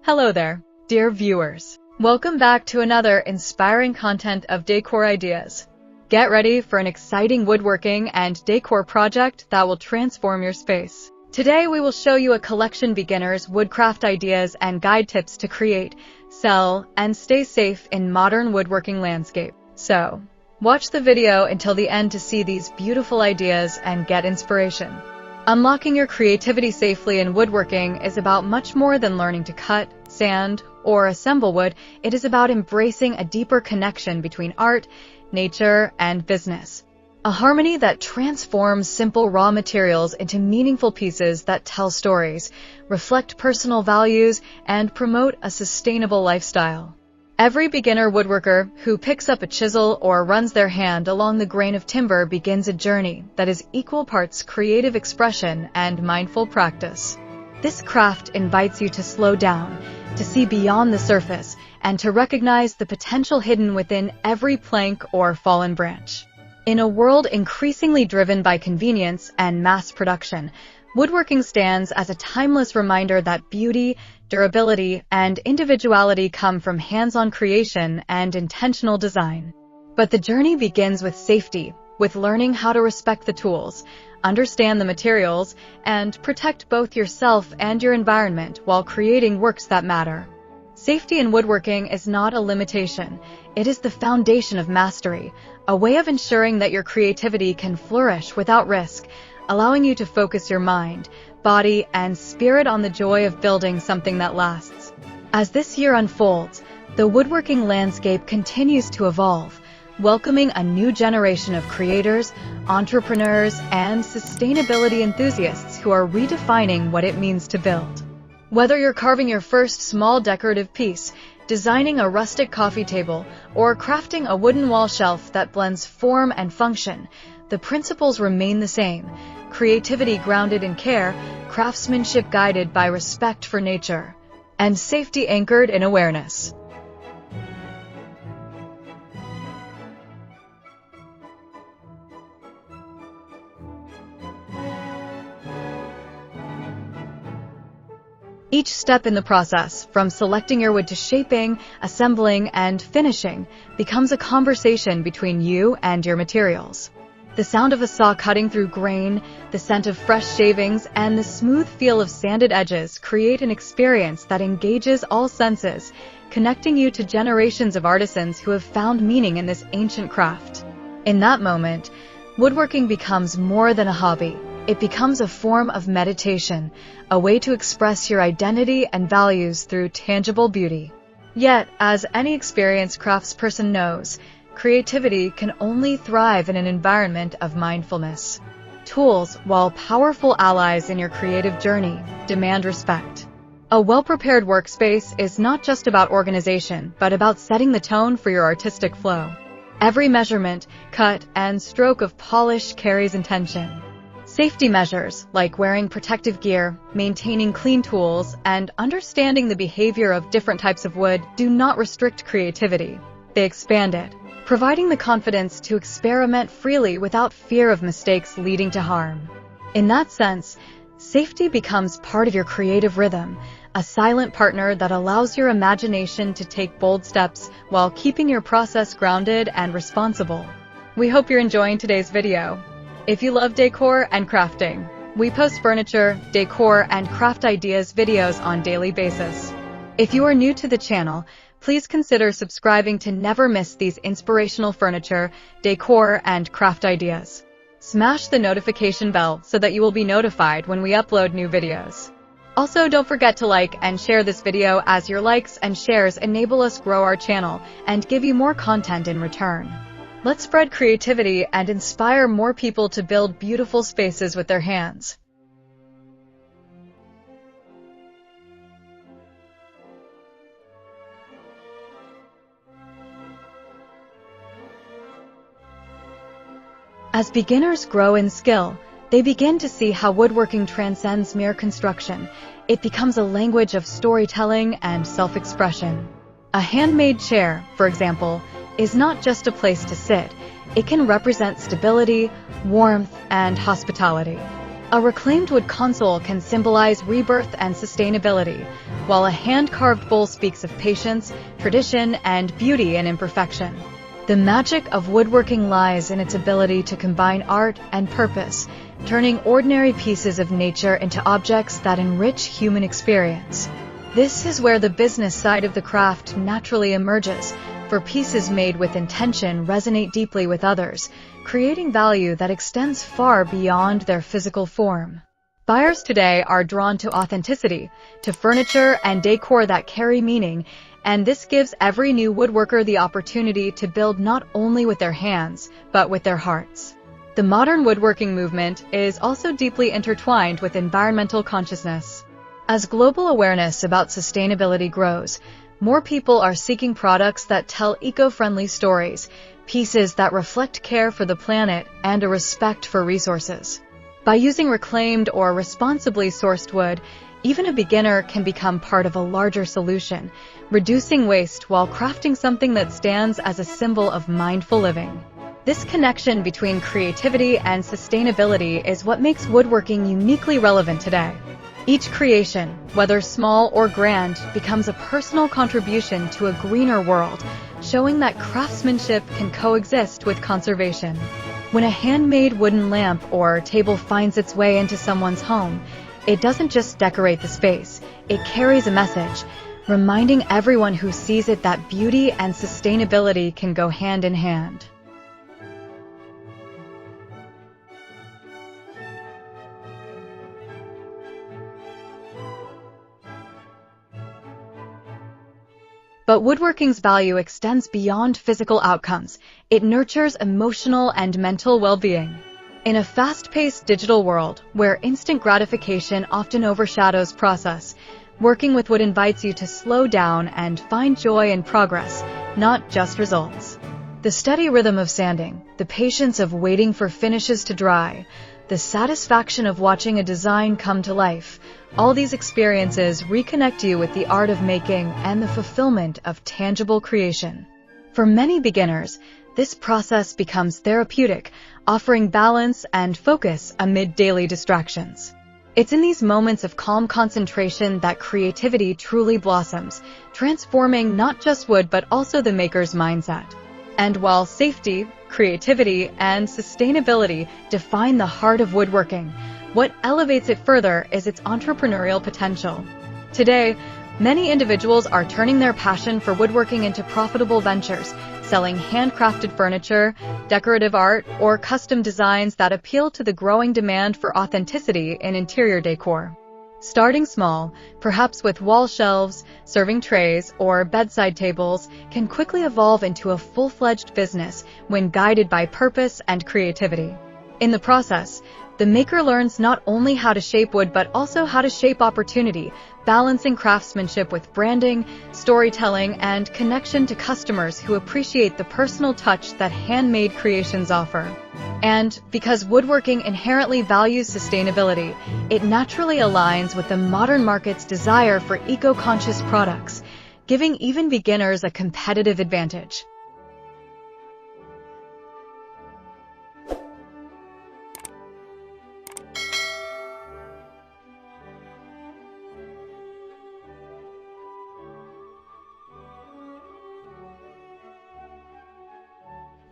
Hello there, dear viewers. Welcome back to another inspiring content of Decor ideas. Get ready for an exciting woodworking and decor project that will transform your space. Today we will show you a collection beginners woodcraft ideas and guide tips to create, sell, and stay safe in modern woodworking landscape. So, watch the video until the end to see these beautiful ideas and get inspiration. Unlocking your creativity safely in woodworking is about much more than learning to cut, sand, or assemble wood. It is about embracing a deeper connection between art, nature, and business. A harmony that transforms simple raw materials into meaningful pieces that tell stories, reflect personal values, and promote a sustainable lifestyle. Every beginner woodworker who picks up a chisel or runs their hand along the grain of timber begins a journey that is equal parts creative expression and mindful practice. This craft invites you to slow down, to see beyond the surface, and to recognize the potential hidden within every plank or fallen branch. In a world increasingly driven by convenience and mass production, woodworking stands as a timeless reminder that beauty, durability, and individuality come from hands-on creation and intentional design. But the journey begins with safety, with learning how to respect the tools, understand the materials, and protect both yourself and your environment while creating works that matter. Safety in woodworking is not a limitation. It is the foundation of mastery, a way of ensuring that your creativity can flourish without risk, allowing you to focus your mind, body, and spirit on the joy of building something that lasts. As this year unfolds, the woodworking landscape continues to evolve, welcoming a new generation of creators, entrepreneurs, and sustainability enthusiasts who are redefining what it means to build. Whether you're carving your first small decorative piece, designing a rustic coffee table, or crafting a wooden wall shelf that blends form and function, the principles remain the same: creativity grounded in care, craftsmanship guided by respect for nature, and safety anchored in awareness. Each step in the process, from selecting your wood to shaping, assembling, and finishing, becomes a conversation between you and your materials. The sound of a saw cutting through grain, the scent of fresh shavings, and the smooth feel of sanded edges create an experience that engages all senses, connecting you to generations of artisans who have found meaning in this ancient craft. In that moment, woodworking becomes more than a hobby. It becomes a form of meditation, a way to express your identity and values through tangible beauty. Yet, as any experienced craftsperson knows, creativity can only thrive in an environment of mindfulness. Tools, while powerful allies in your creative journey, demand respect. A well-prepared workspace is not just about organization, but about setting the tone for your artistic flow. Every measurement, cut, and stroke of polish carries intention. Safety measures, like wearing protective gear, maintaining clean tools, and understanding the behavior of different types of wood, do not restrict creativity. They expand it, providing the confidence to experiment freely without fear of mistakes leading to harm. In that sense, safety becomes part of your creative rhythm, a silent partner that allows your imagination to take bold steps while keeping your process grounded and responsible. We hope you're enjoying today's video. If you love decor and crafting, we post furniture, decor, and craft ideas videos on a daily basis. If you are new to the channel, please consider subscribing to never miss these inspirational furniture, decor, and craft ideas. Smash the notification bell so that you will be notified when we upload new videos. Also, don't forget to like and share this video, as your likes and shares enable us grow our channel and give you more content in return. Let's spread creativity and inspire more people to build beautiful spaces with their hands. As beginners grow in skill, they begin to see how woodworking transcends mere construction. It becomes a language of storytelling and self-expression. A handmade chair, for example, is not just a place to sit. It can represent stability, warmth, and hospitality. A reclaimed wood console can symbolize rebirth and sustainability, while a hand-carved bowl speaks of patience, tradition, and beauty in imperfection. The magic of woodworking lies in its ability to combine art and purpose, turning ordinary pieces of nature into objects that enrich human experience. This is where the business side of the craft naturally emerges, for pieces made with intention resonate deeply with others, creating value that extends far beyond their physical form. Buyers today are drawn to authenticity, to furniture and decor that carry meaning, and this gives every new woodworker the opportunity to build not only with their hands, but with their hearts. The modern woodworking movement is also deeply intertwined with environmental consciousness. As global awareness about sustainability grows, more people are seeking products that tell eco-friendly stories, pieces that reflect care for the planet and a respect for resources. By using reclaimed or responsibly sourced wood, even a beginner can become part of a larger solution, reducing waste while crafting something that stands as a symbol of mindful living. This connection between creativity and sustainability is what makes woodworking uniquely relevant today. Each creation, whether small or grand, becomes a personal contribution to a greener world, showing that craftsmanship can coexist with conservation. When a handmade wooden lamp or table finds its way into someone's home, it doesn't just decorate the space, it carries a message, reminding everyone who sees it that beauty and sustainability can go hand in hand. But woodworking's value extends beyond physical outcomes. It nurtures emotional and mental well-being. In a fast-paced digital world, where instant gratification often overshadows process, working with wood invites you to slow down and find joy in progress, not just results. The steady rhythm of sanding, the patience of waiting for finishes to dry, the satisfaction of watching a design come to life, all these experiences reconnect you with the art of making and the fulfillment of tangible creation. For many beginners, this process becomes therapeutic, offering balance and focus amid daily distractions. It's in these moments of calm concentration that creativity truly blossoms, transforming not just wood but also the maker's mindset. And while safety, creativity, and sustainability define the heart of woodworking, what elevates it further is its entrepreneurial potential. Today, many individuals are turning their passion for woodworking into profitable ventures, selling handcrafted furniture, decorative art, or custom designs that appeal to the growing demand for authenticity in interior decor. Starting small, perhaps with wall shelves, serving trays, or bedside tables, can quickly evolve into a full-fledged business when guided by purpose and creativity. In the process, the maker learns not only how to shape wood but also how to shape opportunity, balancing craftsmanship with branding, storytelling, and connection to customers who appreciate the personal touch that handmade creations offer. And because woodworking inherently values sustainability, it naturally aligns with the modern market's desire for eco-conscious products, giving even beginners a competitive advantage.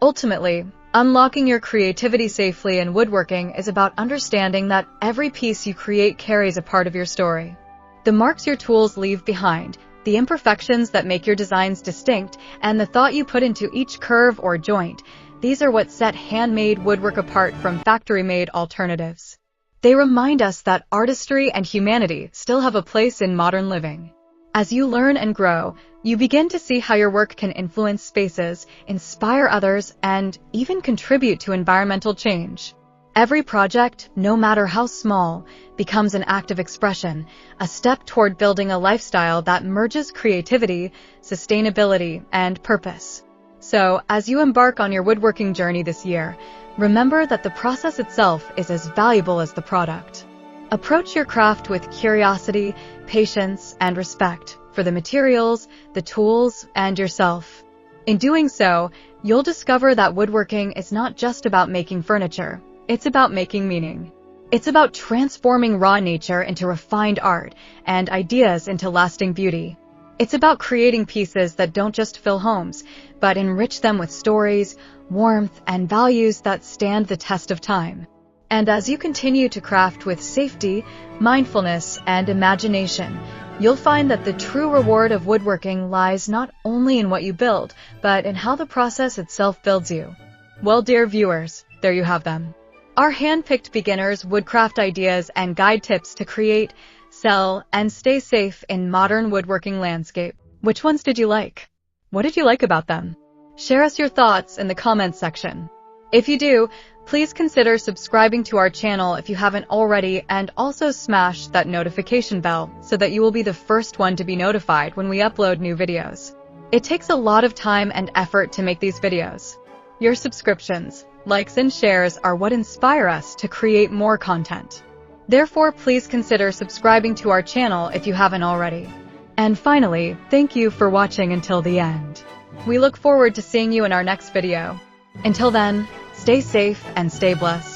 Ultimately, unlocking your creativity safely in woodworking is about understanding that every piece you create carries a part of your story. The marks your tools leave behind, the imperfections that make your designs distinct, and the thought you put into each curve or joint, these are what set handmade woodwork apart from factory-made alternatives. They remind us that artistry and humanity still have a place in modern living. As you learn and grow, you begin to see how your work can influence spaces, inspire others, and even contribute to environmental change. Every project, no matter how small, becomes an act of expression, a step toward building a lifestyle that merges creativity, sustainability, and purpose. So, as you embark on your woodworking journey this year, remember that the process itself is as valuable as the product. Approach your craft with curiosity, patience, and respect for the materials, the tools, and yourself. In doing so, you'll discover that woodworking is not just about making furniture, it's about making meaning. It's about transforming raw nature into refined art and ideas into lasting beauty. It's about creating pieces that don't just fill homes, but enrich them with stories, warmth, and values that stand the test of time. And as you continue to craft with safety, mindfulness, and imagination, you'll find that the true reward of woodworking lies not only in what you build, but in how the process itself builds you. Well, dear viewers, there you have them. Our hand-picked beginners' woodcraft ideas and guide tips to create, sell, and stay safe in modern woodworking landscape. Which ones did you like? What did you like about them? Share us your thoughts in the comments section. If you do, please consider subscribing to our channel if you haven't already, and also smash that notification bell so that you will be the first one to be notified when we upload new videos. It takes a lot of time and effort to make these videos. Your subscriptions, likes, and shares are what inspire us to create more content. Therefore, please consider subscribing to our channel if you haven't already. And finally, thank you for watching until the end. We look forward to seeing you in our next video. Until then, stay safe and stay blessed.